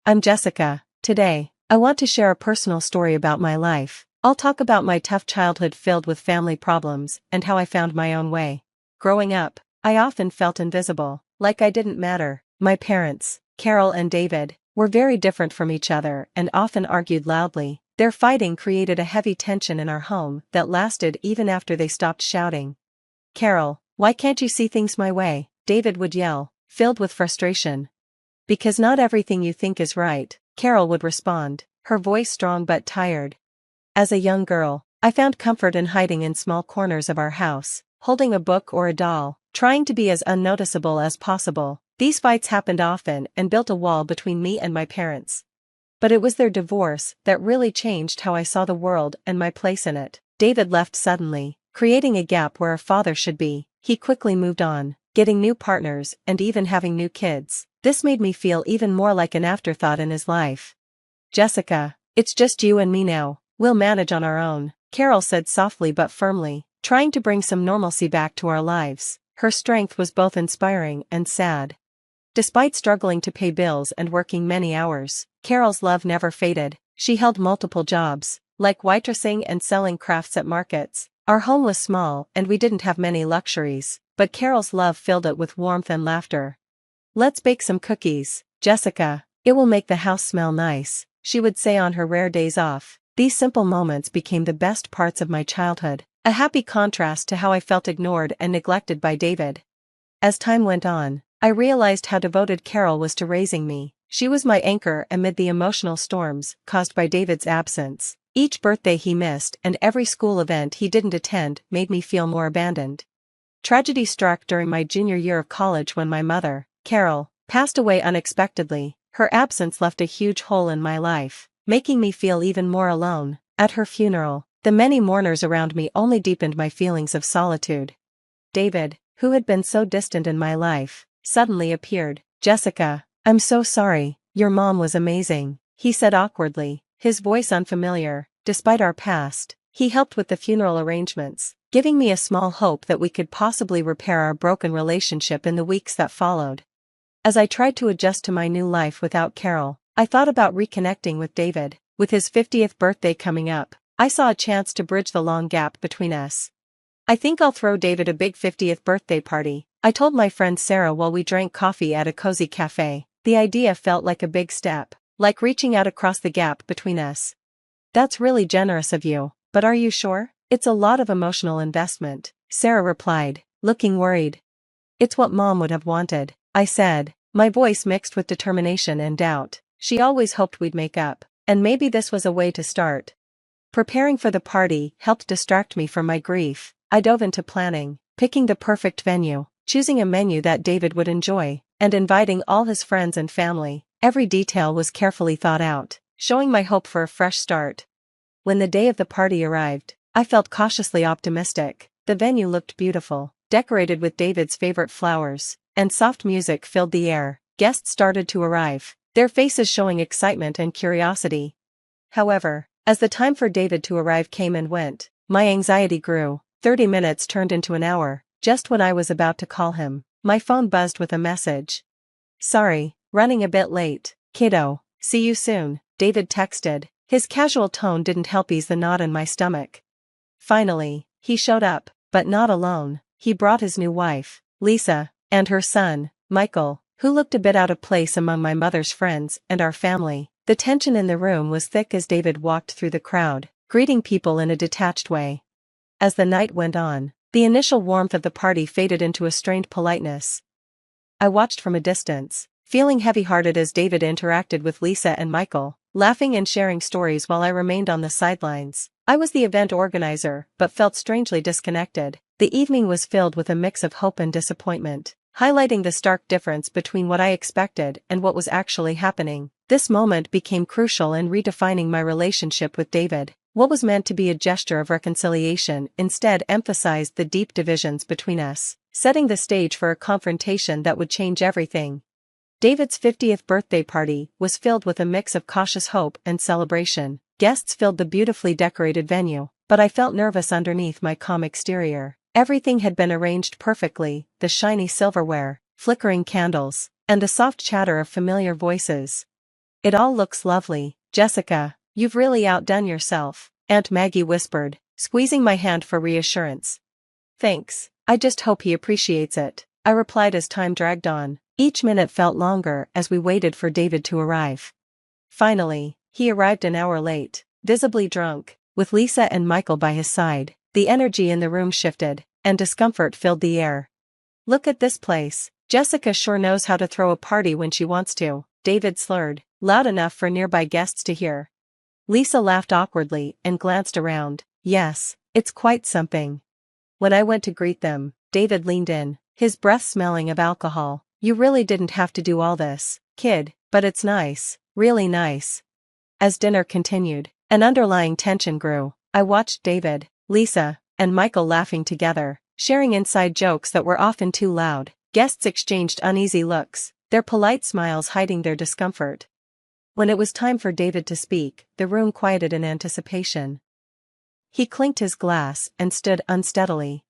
I'm Jessica. Today, I want to share a personal story about my life. I'll talk about my tough childhood filled with family problems and how I found my own way. Growing up, I often felt invisible, like I didn't matter. My parents, Carol and David, were very different from each other and often argued loudly. Their fighting created a heavy tension in our home that lasted even after they stopped shouting. "Carol, why can't you see things my way?" David would yell, filled with frustration. "Because not everything you think is right," Carol would respond, her voice strong but tired. As a young girl, I found comfort in hiding in small corners of our house, holding a book or a doll, trying to be as unnoticeable as possible. These fights happened often and built a wall between me and my parents. But it was their divorce that really changed how I saw the world and my place in it. David left suddenly, creating a gap where a father should be. He quickly moved on, getting new partners and even having new kids. This made me feel even more like an afterthought in his life. "Jessica, it's just you and me now. We'll manage on our own," Carol said softly but firmly, trying to bring some normalcy back to our lives. Her strength was both inspiring and sad. Despite struggling to pay bills and working many hours, Carol's love never faded. She held multiple jobs, like waitressing and selling crafts at markets. Our home was small and we didn't have many luxuries, but Carol's love filled it with warmth and laughter. "Let's bake some cookies, Jessica. It will make the house smell nice," she would say on her rare days off. These simple moments became the best parts of my childhood, a happy contrast to how I felt ignored and neglected by David. As time went on, I realized how devoted Carol was to raising me. She was my anchor amid the emotional storms caused by David's absence. Each birthday he missed and every school event he didn't attend made me feel more abandoned. Tragedy struck during my junior year of college when my mother, Carol, passed away unexpectedly. Her absence left a huge hole in my life, making me feel even more alone. At her funeral, the many mourners around me only deepened my feelings of solitude. David, who had been so distant in my life, suddenly appeared. "Jessica, I'm so sorry, your mom was amazing," he said awkwardly, his voice unfamiliar. Despite our past, he helped with the funeral arrangements, giving me a small hope that we could possibly repair our broken relationship in the weeks that followed. As I tried to adjust to my new life without Carol, I thought about reconnecting with David. With his 50th birthday coming up, I saw a chance to bridge the long gap between us. "I think I'll throw David a big 50th birthday party," I told my friend Sarah while we drank coffee at a cozy cafe. The idea felt like a big step, like reaching out across the gap between us. "That's really generous of you, but are you sure? It's a lot of emotional investment," Sarah replied, looking worried. "It's what Mom would have wanted," I said, my voice mixed with determination and doubt. She always hoped we'd make up, and maybe this was a way to start. Preparing for the party helped distract me from my grief. I dove into planning, picking the perfect venue, choosing a menu that David would enjoy, and inviting all his friends and family. Every detail was carefully thought out, showing my hope for a fresh start. When the day of the party arrived, I felt cautiously optimistic. The venue looked beautiful, decorated with David's favorite flowers, and soft music filled the air. Guests started to arrive, their faces showing excitement and curiosity. However, as the time for David to arrive came and went, my anxiety grew. 30 minutes turned into an hour. Just when I was about to call him, my phone buzzed with a message. "Sorry, running a bit late, kiddo. See you soon," David texted. His casual tone didn't help ease the knot in my stomach. Finally, he showed up, but not alone. He brought his new wife, Lisa, and her son, Michael, who looked a bit out of place among my mother's friends and our family. The tension in the room was thick as David walked through the crowd, greeting people in a detached way. As the night went on, the initial warmth of the party faded into a strained politeness. I watched from a distance, feeling heavy-hearted as David interacted with Lisa and Michael, laughing and sharing stories while I remained on the sidelines. I was the event organizer, but felt strangely disconnected. The evening was filled with a mix of hope and disappointment, highlighting the stark difference between what I expected and what was actually happening. This moment became crucial in redefining my relationship with David. What was meant to be a gesture of reconciliation instead emphasized the deep divisions between us, setting the stage for a confrontation that would change everything. David's 50th birthday party was filled with a mix of cautious hope and celebration. Guests filled the beautifully decorated venue, but I felt nervous underneath my calm exterior. Everything had been arranged perfectly, the shiny silverware, flickering candles, and the soft chatter of familiar voices. It all looks lovely, Jessica. You've really outdone yourself, Aunt Maggie whispered, squeezing my hand for reassurance. Thanks, I just hope he appreciates it, I replied as time dragged on. Each minute felt longer as we waited for David to arrive. Finally, he arrived an hour late, visibly drunk, with Lisa and Michael by his side. The energy in the room shifted, and discomfort filled the air. Look at this place, Jessica sure knows how to throw a party when she wants to, David slurred, loud enough for nearby guests to hear. Lisa laughed awkwardly and glanced around. Yes, it's quite something. When I went to greet them, David leaned in, his breath smelling of alcohol. You really didn't have to do all this, kid, but it's nice, really nice. As dinner continued, an underlying tension grew. I watched David, Lisa, and Michael laughing together, sharing inside jokes that were often too loud. Guests exchanged uneasy looks, their polite smiles hiding their discomfort. When it was time for David to speak, the room quieted in anticipation. He clinked his glass and stood unsteadily.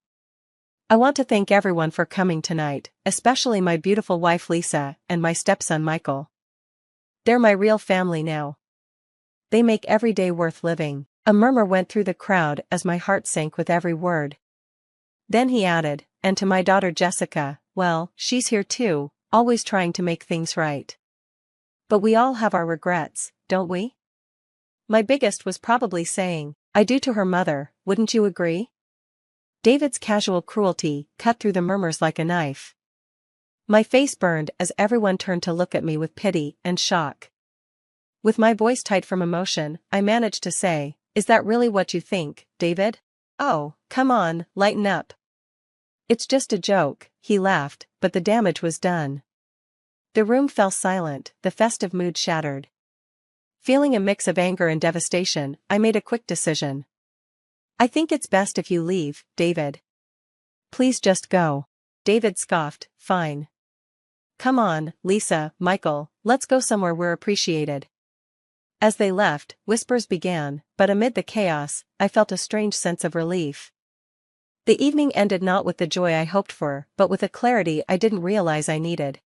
I want to thank everyone for coming tonight, especially my beautiful wife Lisa and my stepson Michael. They're my real family now. They make every day worth living. A murmur went through the crowd as my heart sank with every word. Then he added, and to my daughter Jessica, well, she's here too, always trying to make things right. But we all have our regrets, don't we? My biggest was probably saying, I do to her mother, wouldn't you agree? David's casual cruelty cut through the murmurs like a knife. My face burned as everyone turned to look at me with pity and shock. With my voice tight from emotion, I managed to say, is that really what you think, David? Oh, come on, lighten up. It's just a joke, he laughed, but the damage was done. The room fell silent, the festive mood shattered. Feeling a mix of anger and devastation, I made a quick decision. I think it's best if you leave, David. Please just go. David scoffed, fine. Come on, Lisa, Michael, let's go somewhere we're appreciated. As they left, whispers began, but amid the chaos, I felt a strange sense of relief. The evening ended not with the joy I hoped for, but with a clarity I didn't realize I needed.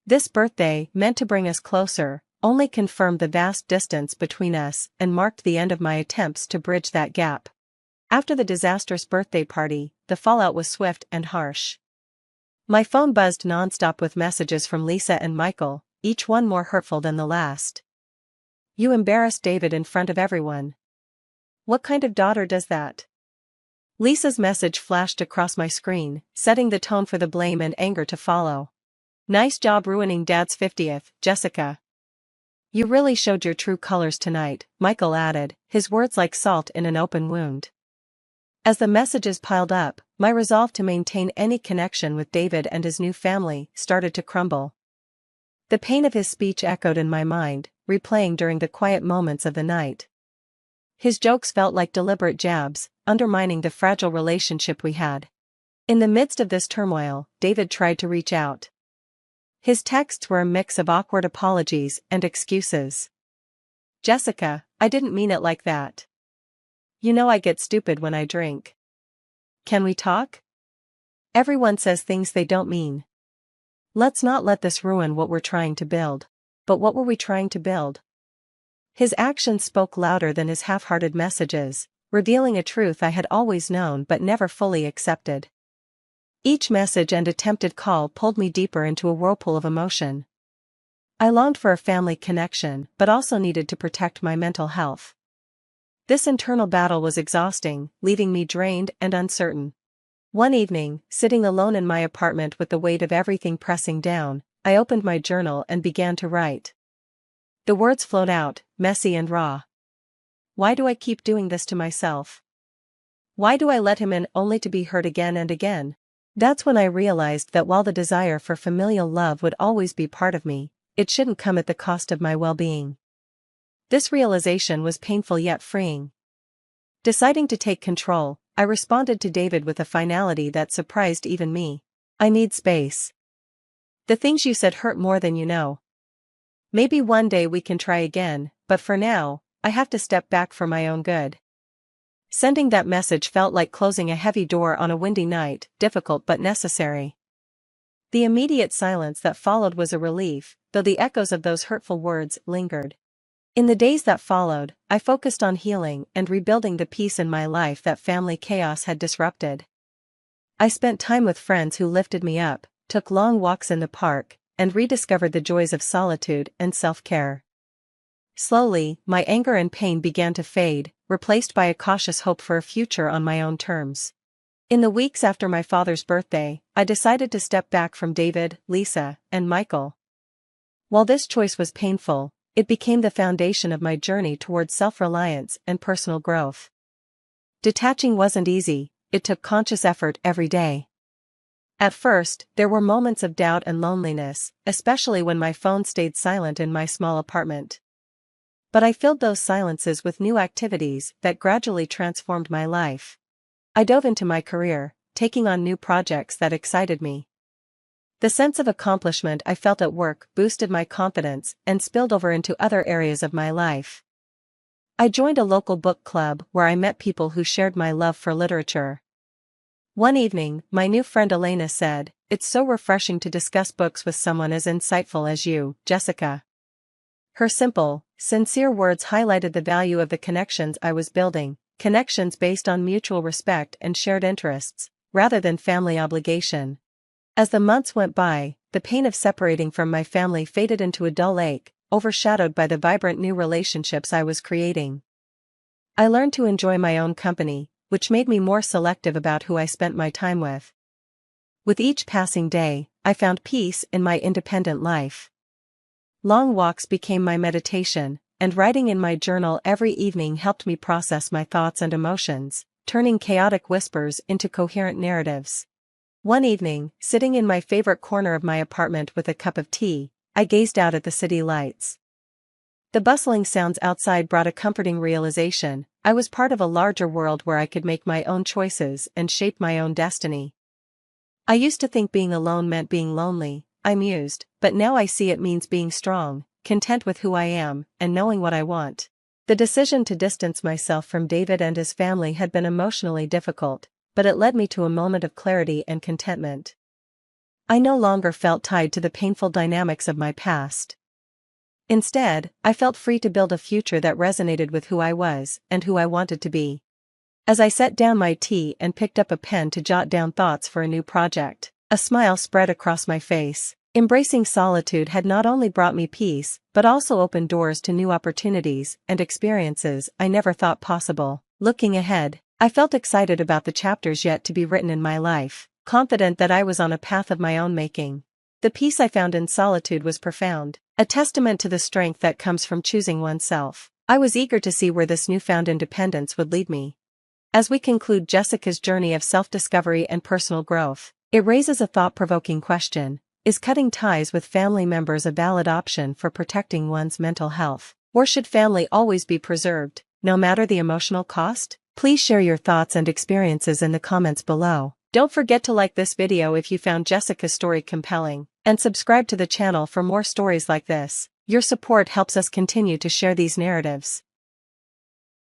This birthday, meant to bring us closer, only confirmed the vast distance between us and marked the end of my attempts to bridge that gap. After the disastrous birthday party, the fallout was swift and harsh. My phone buzzed nonstop with messages from Lisa and Michael, each one more hurtful than the last. You embarrassed David in front of everyone. What kind of daughter does that? Lisa's message flashed across my screen, setting the tone for the blame and anger to follow. Nice job ruining Dad's 50th, Jessica. You really showed your true colors tonight, Michael added, his words like salt in an open wound. As the messages piled up, my resolve to maintain any connection with David and his new family started to crumble. The pain of his speech echoed in my mind, replaying during the quiet moments of the night. His jokes felt like deliberate jabs, undermining the fragile relationship we had. In the midst of this turmoil, David tried to reach out. His texts were a mix of awkward apologies and excuses. Jessica, I didn't mean it like that. You know I get stupid when I drink. Can we talk? Everyone says things they don't mean. Let's not let this ruin what we're trying to build. But what were we trying to build? His actions spoke louder than his half-hearted messages, revealing a truth I had always known but never fully accepted. Each message and attempted call pulled me deeper into a whirlpool of emotion. I longed for a family connection but also needed to protect my mental health. This internal battle was exhausting, leaving me drained and uncertain. One evening, sitting alone in my apartment with the weight of everything pressing down, I opened my journal and began to write. The words flowed out, messy and raw. Why do I keep doing this to myself? Why do I let him in only to be hurt again and again? That's when I realized that while the desire for familial love would always be part of me, it shouldn't come at the cost of my well-being. This realization was painful yet freeing. Deciding to take control, I responded to David with a finality that surprised even me. I need space. The things you said hurt more than you know. Maybe one day we can try again, but for now, I have to step back for my own good. Sending that message felt like closing a heavy door on a windy night, difficult but necessary. The immediate silence that followed was a relief, though the echoes of those hurtful words lingered. In the days that followed, I focused on healing and rebuilding the peace in my life that family chaos had disrupted. I spent time with friends who lifted me up, took long walks in the park, and rediscovered the joys of solitude and self-care. Slowly, my anger and pain began to fade, replaced by a cautious hope for a future on my own terms. In the weeks after my father's birthday, I decided to step back from David, Lisa, and Michael. While this choice was painful, it became the foundation of my journey towards self-reliance and personal growth. Detaching wasn't easy, it took conscious effort every day. At first, there were moments of doubt and loneliness, especially when my phone stayed silent in my small apartment. But I filled those silences with new activities that gradually transformed my life. I dove into my career, taking on new projects that excited me. The sense of accomplishment I felt at work boosted my confidence and spilled over into other areas of my life. I joined a local book club where I met people who shared my love for literature. One evening, my new friend Elena said, "It's so refreshing to discuss books with someone as insightful as you, Jessica." Her simple, sincere words highlighted the value of the connections I was building, connections based on mutual respect and shared interests, rather than family obligation. As the months went by, the pain of separating from my family faded into a dull ache, overshadowed by the vibrant new relationships I was creating. I learned to enjoy my own company, which made me more selective about who I spent my time with. With each passing day, I found peace in my independent life. Long walks became my meditation, and writing in my journal every evening helped me process my thoughts and emotions, turning chaotic whispers into coherent narratives. One evening, sitting in my favorite corner of my apartment with a cup of tea, I gazed out at the city lights. The bustling sounds outside brought a comforting realization: I was part of a larger world where I could make my own choices and shape my own destiny. I used to think being alone meant being lonely, I mused, but now I see it means being strong, content with who I am, and knowing what I want. The decision to distance myself from David and his family had been emotionally difficult, but it led me to a moment of clarity and contentment. I no longer felt tied to the painful dynamics of my past. Instead, I felt free to build a future that resonated with who I was and who I wanted to be. As I set down my tea and picked up a pen to jot down thoughts for a new project, a smile spread across my face. Embracing solitude had not only brought me peace, but also opened doors to new opportunities and experiences I never thought possible. Looking ahead, I felt excited about the chapters yet to be written in my life, confident that I was on a path of my own making. The peace I found in solitude was profound, a testament to the strength that comes from choosing oneself. I was eager to see where this newfound independence would lead me. As we conclude Jessica's journey of self-discovery and personal growth, it raises a thought-provoking question. Is cutting ties with family members a valid option for protecting one's mental health? Or should family always be preserved, no matter the emotional cost? Please share your thoughts and experiences in the comments below. Don't forget to like this video if you found Jessica's story compelling, and subscribe to the channel for more stories like this. Your support helps us continue to share these narratives.